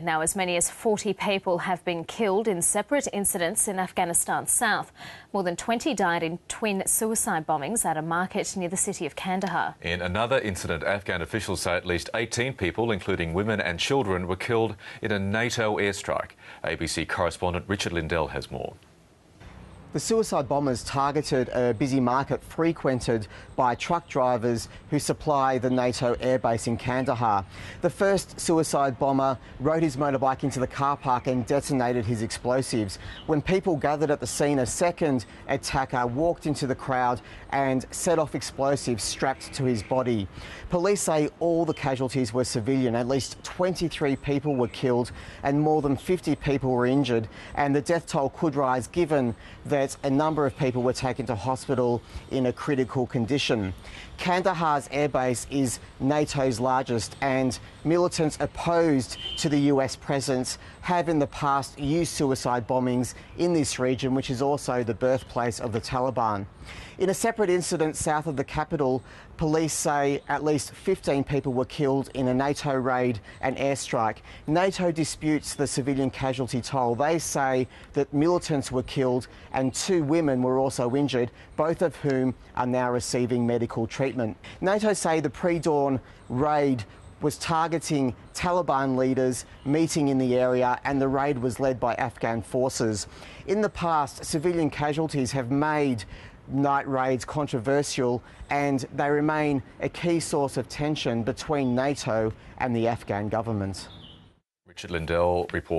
Now, as many as 40 people have been killed in separate incidents in Afghanistan's south. More than 20 died in twin suicide bombings at a market near the city of Kandahar. In another incident, Afghan officials say at least 18 people, including women and children, were killed in a NATO airstrike. ABC correspondent Richard Lindell has more. The suicide bombers targeted a busy market frequented by truck drivers who supply the NATO airbase in Kandahar. The first suicide bomber rode his motorbike into the car park and detonated his explosives. When people gathered at the scene, a second attacker walked into the crowd and set off explosives strapped to his body. Police say all the casualties were civilian. At least 23 people were killed and more than 50 people were injured, and the death toll could rise given that a number of people were taken to hospital in a critical condition. Kandahar's airbase is NATO's largest, and militants opposed to the US presence have in the past used suicide bombings in this region, which is also the birthplace of the Taliban. In a separate incident south of the capital, police say at least 15 people were killed in a NATO raid and airstrike. NATO disputes the civilian casualty toll. They say that militants were killed and 2 women were also injured, both of whom are now receiving medical treatment. NATO say the pre-dawn raid was targeting Taliban leaders meeting in the area, and the raid was led by Afghan forces. In the past, civilian casualties have made night raids controversial, and they remain a key source of tension between NATO and the Afghan government. Richard Lindell reports.